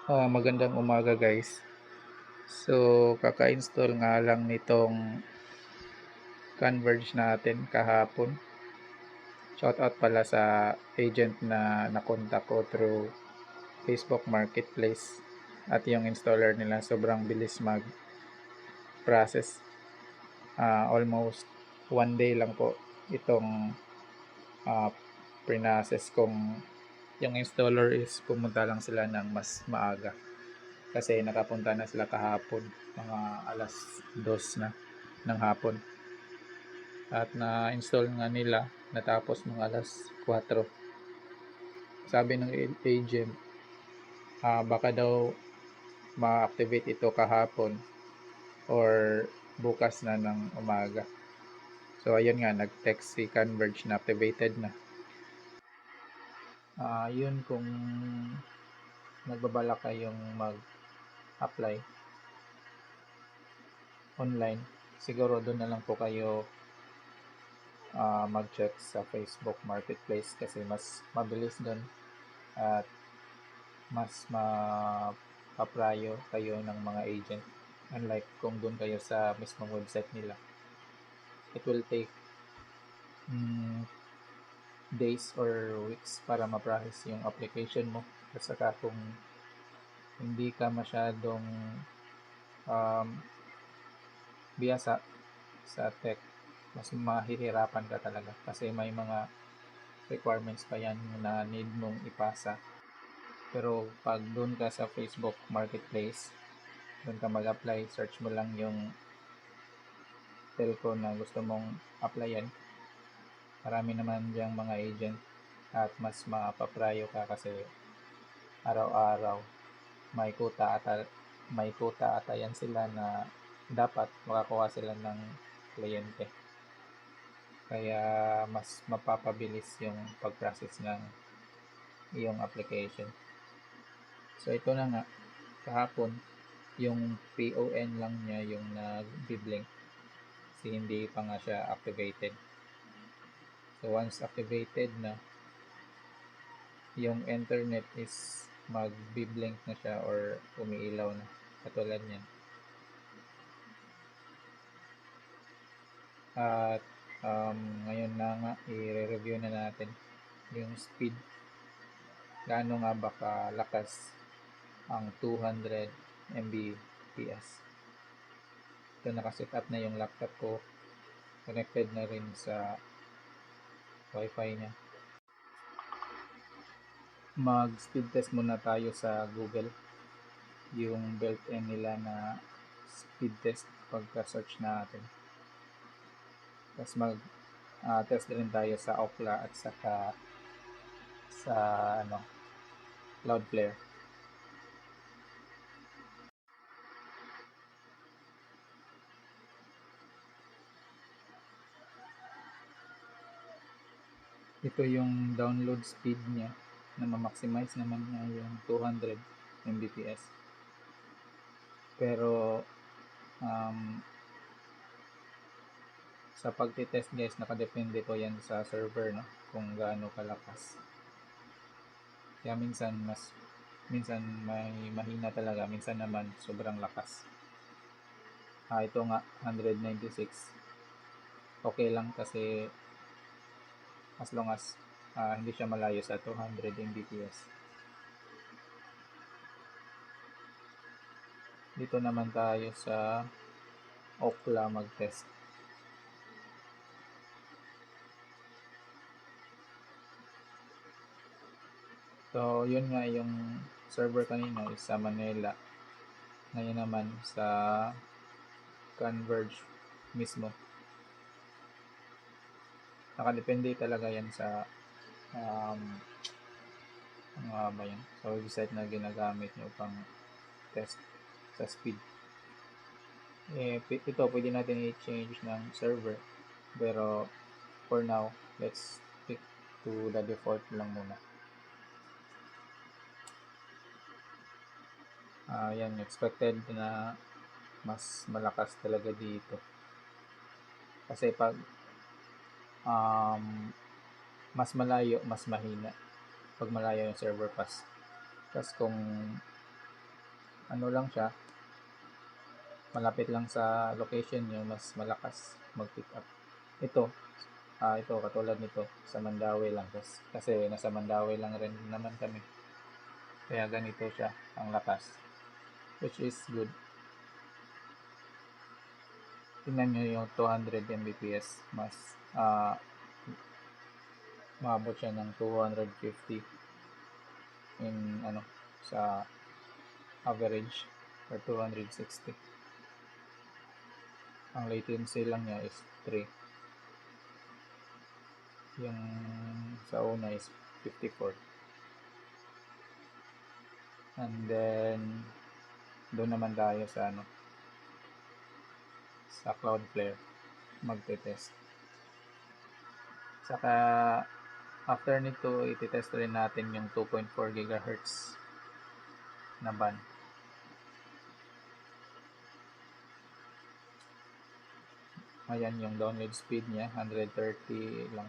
Magandang umaga guys. So, kaka-install nga lang nitong Converge natin kahapon. Shoutout pala sa agent na nakontak ko through Facebook Marketplace. At yung installer nila sobrang bilis mag-process. Almost 1 day lang po itong uh, pre-process kong yung installer is pumunta lang sila ng mas maaga. Kasi nakapunta na sila kahapon, mga alas 2 na ng hapon. At na-install nga nila natapos mga alas 4. Sabi ng agent, baka daw ma-activate ito kahapon or bukas na ng umaga. So ayun nga, nag-text si Converge na activated na. Yun, kung nagbabala kayong mag-apply online, siguro doon na lang po kayo mag-check sa Facebook Marketplace kasi mas mabilis doon at mas mapaprayo kayo ng mga agent, unlike kung doon kayo sa mismong website nila. It will take days or weeks para ma-process yung application mo. At saka kung hindi ka masyadong um, biyasa sa tech, mas mahihirapan ka talaga kasi may mga requirements pa yan na need mong ipasa. Pero pag doon ka sa Facebook Marketplace, doon ka mag-apply, search mo lang yung telco na gusto mong applyan. Marami naman diyang mga agent at mas mapaprayo ka kasi araw-araw may kuta ata yan sila na dapat makakuha sila ng kliyente. Kaya mas mapapabilis yung pag-process ng iyong application. So ito na nga, kahapon yung PON lang niya yung nag-blink kasi hindi pa nga siya activated. So once activated na, yung internet is mag-blink na siya or umiilaw na katulad niyan. At ngayon na nga i-review na natin yung speed, gaano nga ba kalakas ang 200 Mbps. Ito, nakaset up na yung laptop ko, connected na rin sa wifi niya. Mag speed test muna tayo sa Google, yung built-in nila na speed test pagka search natin. Tapos mag test rin tayo sa Ookla at saka sa Cloudflare. Ito yung download speed niya na ma-maximize naman niya yung 200 Mbps. Pero sa pagtitest guys, nakadepende po yan sa server, no? Kung gaano kalakas. Kaya minsan may mahina talaga, minsan naman sobrang lakas. Ito nga 196. Okay lang kasi as long as hindi siya malayo sa 200 Mbps. Dito naman tayo sa Ookla mag-test. So, yun nga yung server kanina is sa Manila. Ngayon naman sa Converge mismo. Nakadepende talaga yan sa ano ba yan? Sa website na ginagamit nyo pang test sa speed. Ito, pwede natin i-change ng server. Pero, for now, let's stick to the default lang muna. Yan, expected na mas malakas talaga dito. Kasi pag mas malayo, mas mahina. Pag malayo yung server pass. Tapos kung ano lang siya, malapit lang sa location nyo, mas malakas mag-pick up. Ito katulad nito, sa Mandawi lang. Kasi nasa Mandawi lang rin naman kami. Kaya ganito siya, ang lakas. Which is good. Tingnan nyo yung 200 Mbps. Mas maabot siya ng 250 in sa average or 260. Ang latency lang niya is 3. Yung sa una is 54. And then doon naman tayo sa sa Cloudflare magte-test. Saka after nito iti-test rin natin yung 2.4 GHz na band. Ayan yung download speed niya, 130 lang.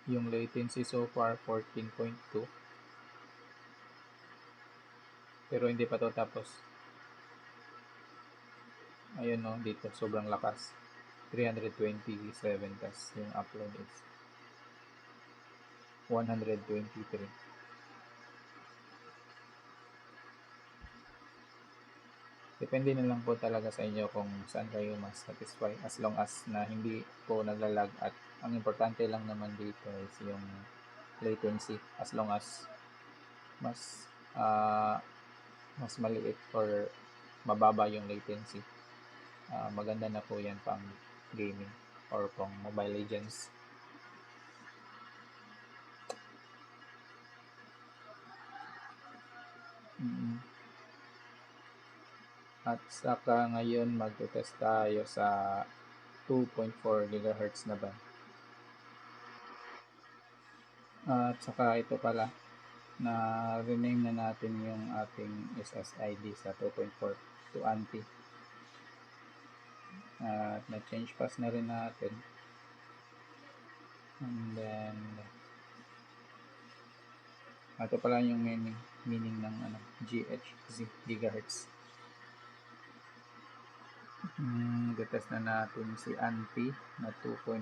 Yung latency so far 14.2. Pero hindi pa to tapos. Ayun no, dito sobrang lakas. 327 tas yung upload is 123. Depende na lang po talaga sa inyo kung saan kayo mas satisfy, as long as na hindi po naglalag, at ang importante lang naman dito is yung latency, as long as mas mas maliit or mababa yung latency, maganda na po yan pang gaming or pang Mobile Legends. At saka ngayon magte-test tayo sa 2.4 GHz na band. At saka ito pala, na rename na natin yung ating SSID sa 2.4 to ANTI. At na-change pass na rin natin. And then ito pala yung meaning ng GHz, gigahertz. Test na natin si ANTI na 2.4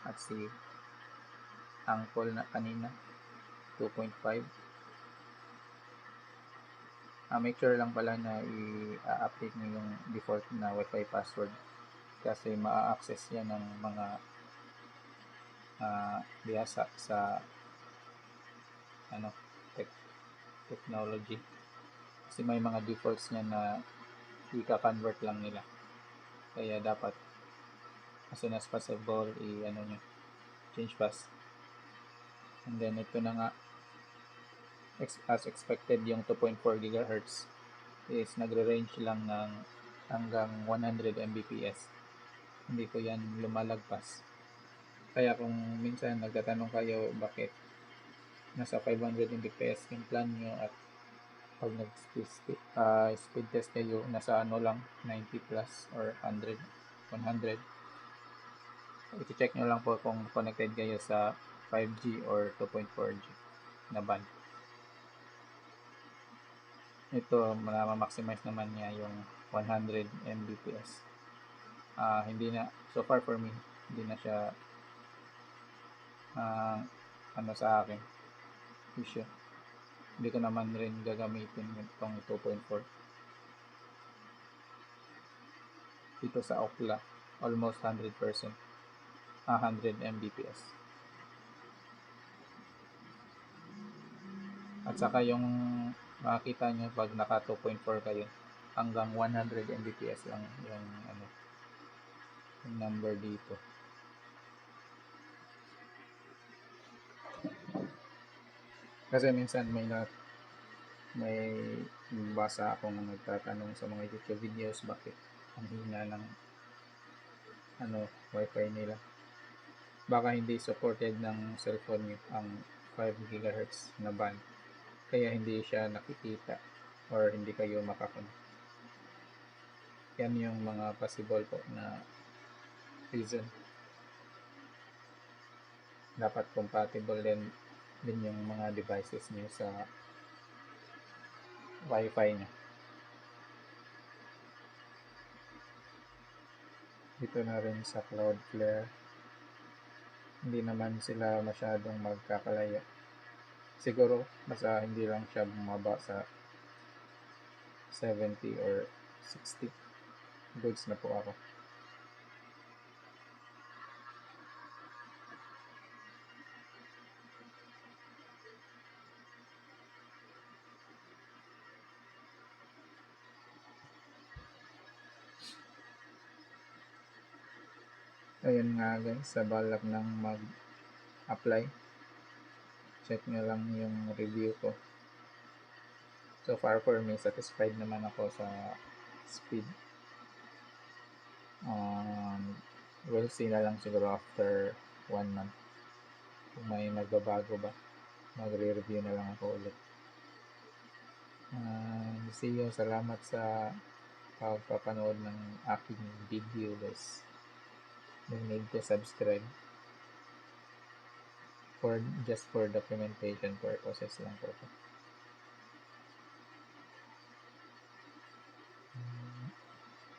at si Angkol na kanina 2.5. Make sure lang pala na i-update nyo yung default na Wi-Fi password kasi ma-access yan ng mga bihasa sa technology, kasi may mga defaults niya na i-convert lang nila, kaya dapat as soon as possible nyo change pass. And then ito na nga, as expected yung 2.4 GHz is nagre-range lang ng hanggang 100 Mbps, hindi ko yan lumalagpas. Kaya kung minsan nagtatanong kayo bakit nasa 500 Mbps yung plan nyo at pag speed test kayo nasa lang 90 plus or 100 i-check nyo lang po kung connected kayo sa 5G or 2.4G na band. Ito ma-maximize naman niya yung 100 Mbps. Hindi na, so far for me, hindi na siya sa akin issue. Hindi ko naman rin gagamitin itong 2.4 dito sa Ookla, almost 100%, 100 Mbps. At saka yung makikita nyo pag naka 2.4 kayo, hanggang 100 Mbps lang yung yung number dito. Kasi minsan may basa akong nagtatanong sa mga YouTube videos bakit ang hina ng wifi nila. Baka hindi supported ng cellphone nyo ang 5 GHz na band, kaya hindi siya nakikita or hindi kayo makakonect. Yan yung mga possible po na reason. Dapat compatible din din yung mga devices niyo sa Wi-Fi niyo. Dito na rin sa Cloudflare, hindi naman sila masyadong magkakalaya. Siguro basta hindi lang siya bumaba sa 70 or 60, goods na po ako. Ayun nga guys, sa balak ng mag-apply, check nyo lang yung review ko. So far for me, satisfied naman ako sa speed. We'll see na lang siguro after 1 month kung may magbabago ba, magre-review na lang ako ulit. See you, salamat sa pagpapanood ng aking video guys. You need to subscribe just for documentation purposes lang po.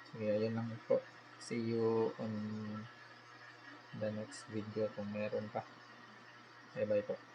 Sige, ayun lang po. See you on the next video kung meron pa. Bye bye po.